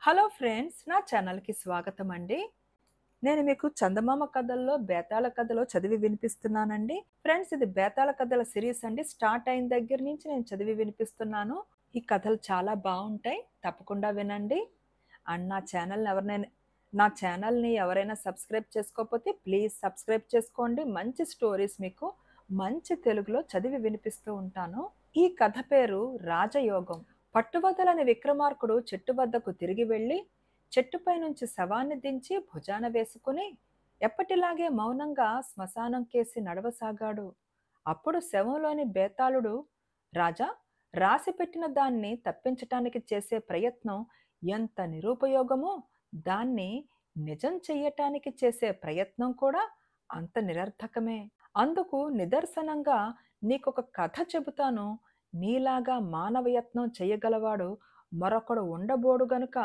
Hello friends, నా ఛానల్కి స్వాగతం అండి. నేను మీకు చందమామ కథల్లో బేతాళ కథలో చదివి వినిపిస్తున్నానండి. ఫ్రెండ్స్, ఇది బేతాళ కథల సిరీస్ అండి. స్టార్ట్ అయిన దగ్గర నుంచి నేను చదివి వినిపిస్తున్నాను. ఈ కథలు చాలా బాగుంటాయి, తప్పకుండా వినండి. అండ్ నా ఛానల్ని ఎవరైనా సబ్స్క్రైబ్ చేసుకోకపోతే ప్లీజ్ సబ్స్క్రైబ్ చేసుకోండి. మంచి స్టోరీస్ మీకు మంచి తెలుగులో చదివి వినిపిస్తూ ఉంటాను. ఈ కథ పేరు రాజయోగం. పట్టువదలని విక్రమార్కుడు చెట్టు వద్దకు తిరిగి వెళ్ళి చెట్టుపై నుంచి శవాన్ని దించి భుజాన వేసుకుని ఎప్పటిలాగే మౌనంగా శ్మశానం కేసి నడవసాగాడు. అప్పుడు శవంలోని బేతాళుడు, రాజా, రాసిపెట్టిన దాన్ని తప్పించటానికి చేసే ప్రయత్నం ఎంత నిరుపయోగమో, దాన్ని నిజం చెయ్యటానికి చేసే ప్రయత్నం కూడా అంత నిరర్థకమే. అందుకు నిదర్శనంగా నీకొక కథ చెబుతాను. నీలాగా మానవయత్నం చెయ్యగలవాడు మరొకడు ఉండబోడు గనుక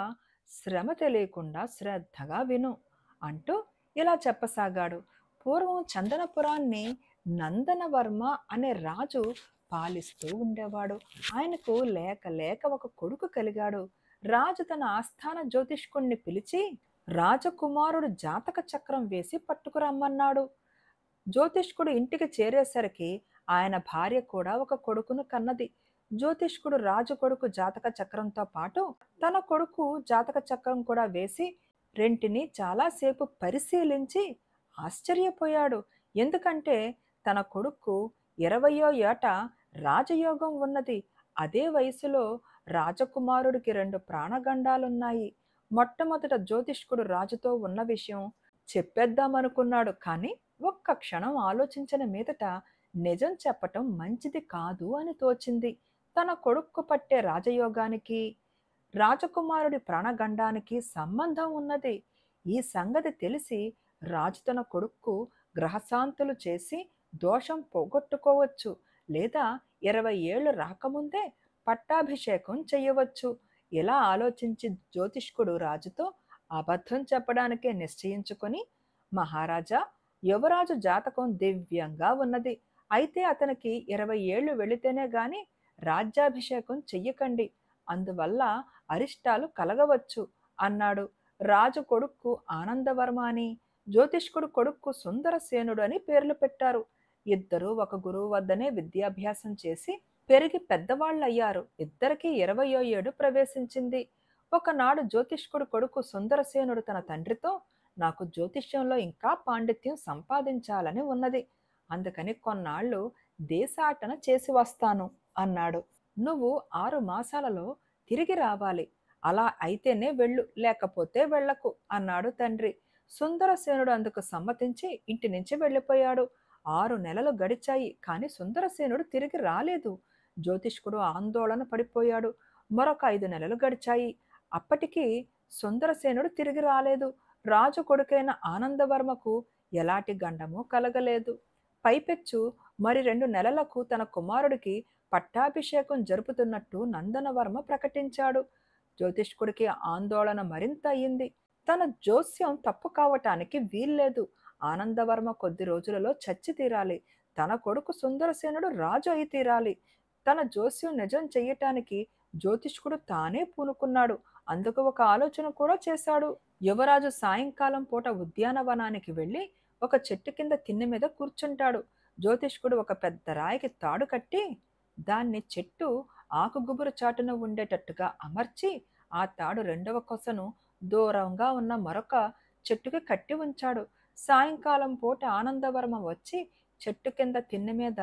శ్రమ తెలియకుండా శ్రద్ధగా విను అంటూ ఇలా చెప్పసాగాడు. పూర్వం చందనపురాన్ని నందనవర్మ అనే రాజు పాలిస్తూ ఉండేవాడు. ఆయనకు లేక లేక ఒక కొడుకు కలిగాడు. రాజు తన ఆస్థాన జ్యోతిష్కుణ్ణి పిలిచి రాజకుమారుడు జాతక చక్రం వేసి పట్టుకురమ్మన్నాడు. జ్యోతిష్కుడు ఇంటికి చేరేసరికి ఆయన భార్య కూడా ఒక కొడుకును కన్నది. జ్యోతిష్కుడు రాజు కొడుకు జాతక చక్రంతో పాటు తన కొడుకు జాతక చక్రం కూడా వేసి రెంటిని చాలాసేపు పరిశీలించి ఆశ్చర్యపోయాడు. ఎందుకంటే తన కొడుకు 20వ ఏట రాజయోగం ఉన్నది. అదే వయసులో రాజకుమారుడికి 2 ప్రాణగండాలున్నాయి. మొట్టమొదట జ్యోతిష్కుడు రాజుతో ఉన్న విషయం చెప్పేద్దామనుకున్నాడు. కానీ ఒక్క క్షణం ఆలోచించిన మీదట నిజం చెప్పటం మంచిది కాదు అని తోచింది. తన కొడుక్కు పట్టే రాజయోగానికి రాజకుమారుడి ప్రాణగండానికి సంబంధం ఉన్నది. ఈ సంగతి తెలిసి రాజు తన కొడుక్కు గ్రహశాంతులు చేసి దోషం పోగొట్టుకోవచ్చు, లేదా 20 ఏళ్లు రాకముందే పట్టాభిషేకం చెయ్యవచ్చు. ఇలా ఆలోచించి జ్యోతిష్కుడు రాజుతో అబద్ధం చెప్పడానికే నిశ్చయించుకొని, మహారాజా, యువరాజు జాతకం దివ్యంగా ఉన్నది. అయితే అతనికి 20 ఏళ్లు వెళితేనే గాని రాజ్యాభిషేకం చెయ్యకండి, అందువల్ల అరిష్టాలు కలగవచ్చు అన్నాడు. రాజు కొడుక్కు ఆనందవర్మ అని, జ్యోతిష్కుడు కొడుక్కు సుందరసేనుడు అని పేర్లు పెట్టారు. ఇద్దరూ ఒక గురువు వద్దనే విద్యాభ్యాసం చేసి పెరిగి పెద్దవాళ్ళయ్యారు. ఇద్దరికీ 20వ ఏడు ప్రవేశించింది. ఒకనాడు జ్యోతిష్కుడు కొడుకు సుందరసేనుడు తన తండ్రితో, నాకు జ్యోతిష్యంలో ఇంకా పాండిత్యం సంపాదించాలని ఉన్నది. అందుకని కొన్నాళ్ళు దేశాటన చేసి వస్తాను అన్నాడు. నువ్వు 6 మాసాలలో తిరిగి రావాలి. అలా అయితేనే వెళ్ళు, లేకపోతే వెళ్ళకు అన్నాడు తండ్రి. సుందరసేనుడు అందుకు సమ్మతించి ఇంటి నుంచి వెళ్ళిపోయాడు. 6 నెలలు గడిచాయి, కానీ సుందరసేనుడు తిరిగి రాలేదు. జ్యోతిష్కుడు ఆందోళన పడిపోయాడు. మరొక 5 నెలలు గడిచాయి. అప్పటికి సుందరసేనుడు తిరిగి రాలేదు. రాజు కొడుకైన ఆనందవర్మకు ఎలాంటి గండమూ కలగలేదు. పైపెచ్చు మరి 2 నెలలకు తన కుమారుడికి పట్టాభిషేకం జరుపుతున్నట్టు నందనవర్మ ప్రకటించాడు. జ్యోతిష్కుడికి ఆందోళన మరింత అయింది. తన జోస్యం తప్పు కావటానికి వీల్లేదు. ఆనందవర్మ కొద్ది రోజులలో చచ్చి తీరాలి. తన కొడుకు సుందరసేనుడు రాజు అయి తీరాలి. తన జోస్యం నిజం చెయ్యటానికి జ్యోతిష్కుడు తానే పూనుకున్నాడు. అందుకు ఒక ఆలోచన కూడా చేశాడు. యువరాజు సాయంకాలం పూట ఉద్యానవనానికి వెళ్ళి ఒక చెట్టు కింద తిన్నె మీద కూర్చుంటాడు. జ్యోతిష్కుడు ఒక పెద్ద రాయికి తాడు కట్టి దాన్ని చెట్టు ఆకుగుబురు చాటున ఉండేటట్టుగా అమర్చి ఆ తాడు రెండవ కొసను దూరంగా ఉన్న మరొక చెట్టుకి కట్టి ఉంచాడు. సాయంకాలం పూట ఆనందవర్మ వచ్చి చెట్టు కింద తిన్నె మీద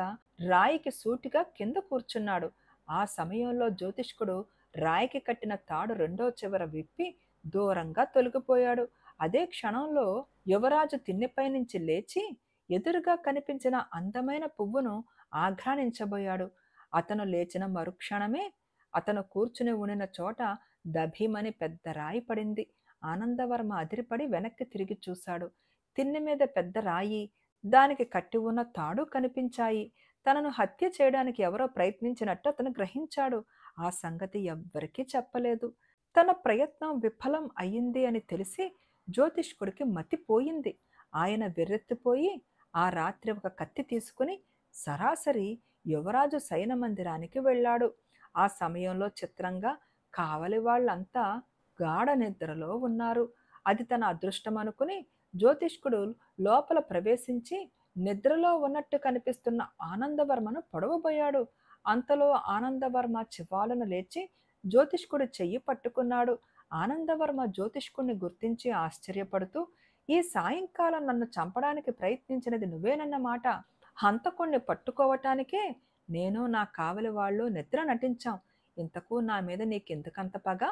రాయికి సూటిగా కింద కూర్చున్నాడు. ఆ సమయంలో జ్యోతిష్కుడు రాయికి కట్టిన తాడు రెండో చివర విప్పి దూరంగా తొలగిపోయాడు. అదే క్షణంలో యువరాజు తిన్నెపై నుంచి లేచి ఎదురుగా కనిపించిన అందమైన పువ్వును ఆఘ్రానించబోయాడు. అతను లేచిన మరుక్షణమే అతను కూర్చుని ఉండిన చోట దభీమని పెద్ద రాయి పడింది. ఆనందవర్మ అదిరిపడి వెనక్కి తిరిగి చూశాడు. తిన్నె మీద పెద్ద రాయి, దానికి కట్టి ఉన్న తాడు కనిపించాయి. తనను హత్య చేయడానికి ఎవరో ప్రయత్నించినట్టు అతను గ్రహించాడు. ఆ సంగతి ఎవ్వరికీ చెప్పలేదు. తన ప్రయత్నం విఫలం అయింది అని తెలిసి జ్యోతిష్కుడికి మతిపోయింది. ఆయన వెర్రెత్తిపోయి ఆ రాత్రి ఒక కత్తి తీసుకుని సరాసరి యువరాజు శయన మందిరానికి వెళ్ళాడు. ఆ సమయంలో చిత్రంగా కావలి వాళ్ళంతా గాఢ నిద్రలో ఉన్నారు. అది తన అదృష్టం అనుకుని జ్యోతిష్కుడు లోపల ప్రవేశించి నిద్రలో ఉన్నట్టు కనిపిస్తున్న ఆనందవర్మను పొడవబోయాడు. అంతలో ఆనందవర్మ చివాలున లేచి జ్యోతిష్కుడి చెయ్యి పట్టుకున్నాడు. ఆనందవర్మ జ్యోతిష్కుడిని గుర్తించి ఆశ్చర్యపడుతూ, ఈ సాయంకాలం నన్ను చంపడానికి ప్రయత్నించినది నువ్వేనన్నమాట. హంతకుణ్ణి పట్టుకోవటానికే నేను నా కావలి వాళ్ళు నిద్ర నటించాం. ఇంతకు నా మీద నీకెందుకంత పగ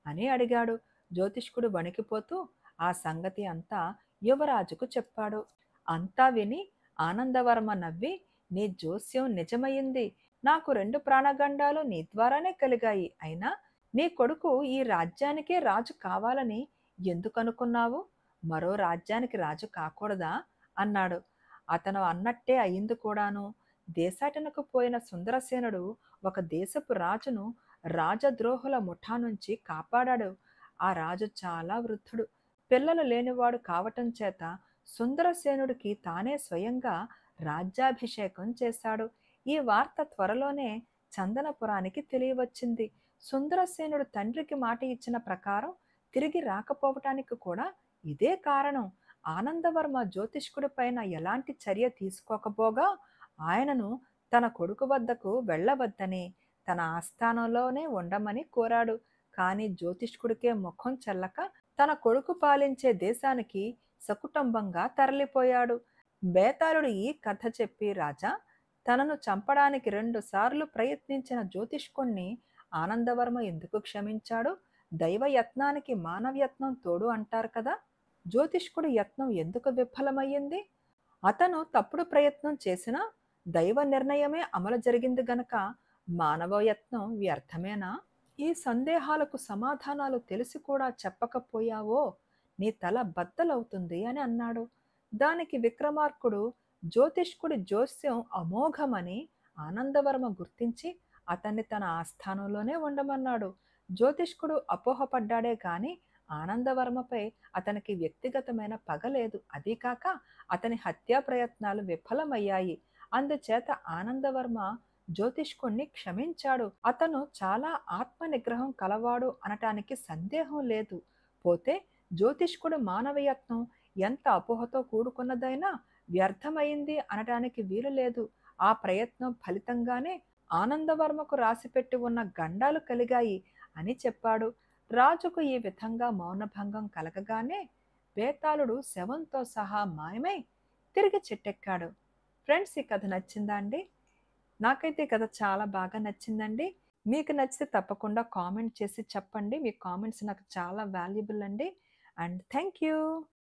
అని అడిగాడు. జ్యోతిష్కుడు వణికిపోతూ ఆ సంగతి అంతా యువరాజుకు చెప్పాడు. అంతా విని ఆనందవర్మ నవ్వి, నీ జోస్యం నిజమయ్యింది. నాకు 2 ప్రాణగండాలు నీ ద్వారానే కలిగాయి. అయినా నీ కొడుకు ఈ రాజ్యానికే రాజు కావాలని ఎందుకనుకున్నావు? మరో రాజ్యానికి రాజు కాకూడదా అన్నాడు. అతను అన్నట్టే అయింది కూడాను. దేశాటనకు పోయిన సుందరసేనుడు ఒక దేశపు రాజును రాజద్రోహుల ముఠా నుంచి కాపాడాడు. ఆ రాజు చాలా వృద్ధుడు, పిల్లలు లేనివాడు కావటం చేత సుందరసేనుడికి తానే స్వయంగా రాజ్యాభిషేకం చేశాడు. ఈ వార్త త్వరలోనే చందనపురానికి తెలియవచ్చింది. సుందరసేనుడు తండ్రికి మాట ఇచ్చిన ప్రకారం తిరిగి రాకపోవటానికి కూడా ఇదే కారణం. ఆనందవర్మ జ్యోతిష్కుడి పైన ఎలాంటి చర్య తీసుకోకపోగా ఆయనను తన కొడుకు వద్దకు వెళ్ళవద్దని, తన ఆస్థానంలోనే ఉండమని కోరాడు. కానీ జ్యోతిష్కుడికే ముఖం చెల్లక తన కొడుకు పాలించే దేశానికి సకుటుంబంగా తరలిపోయాడు. బేతాళుడు ఈ కథ చెప్పి, రాజా, తనను చంపడానికి 2 సార్లు ప్రయత్నించిన జ్యోతిష్కుణ్ణి ఆనందవర్మ ఎందుకు క్షమించాడు? దైవ యత్నానికి మానవయత్నం తోడు అంటారు కదా. జ్యోతిష్కుడి యత్నం ఎందుకు విఫలమయ్యింది? అతను తప్పుడు ప్రయత్నం చేసినా దైవ నిర్ణయమే అమలు జరిగింది గనక మానవ యత్నం వ్యర్థమేనా? ఈ సందేహాలకు సమాధానాలు తెలిసి కూడా చెప్పకపోయావో నీ తల బద్దలవుతుంది అని అన్నాడు. దానికి విక్రమార్కుడు జ్యోతిష్కుడి జోస్యం అమోఘమని ఆనందవర్మ గుర్తించి అతన్ని తన ఆస్థానంలోనే ఉండమన్నాడు. జ్యోతిష్కుడు అపోహపడ్డాడే గాని ఆనందవర్మపై అతనికి వ్యక్తిగతమైన పగ లేదు. అదీకాక అతని హత్యా ప్రయత్నాలు విఫలమయ్యాయి. అందుచేత ఆనందవర్మ జ్యోతిష్కుణ్ణి క్షమించాడు. అతను చాలా ఆత్మ నిగ్రహం కలవాడు అనటానికి సందేహం లేదు. పోతే జ్యోతిష్కుడు మానవయత్నం ఎంత అపోహతో కూడుకున్నదైనా వ్యర్థమైంది అనటానికి వీలు లేదు. ఆ ప్రయత్నం ఫలితంగానే ఆనందవర్మకు రాసిపెట్టి ఉన్న గండాలు కలిగాయి అని చెప్పాడు. రాజుకు ఈ విధంగా మౌనభంగం కలగగానే బేతాళుడు శవంతో సహా మాయమై తిరిగి చెట్టెక్కాడు. ఫ్రెండ్స్, ఈ కథ నచ్చిందా అండి? నాకైతే ఈ కథ చాలా బాగా నచ్చిందండి. మీకు నచ్చితే తప్పకుండా కామెంట్ చేసి చెప్పండి. మీ కామెంట్స్ నాకు చాలా వాల్యుబుల్ అండి. And thank you.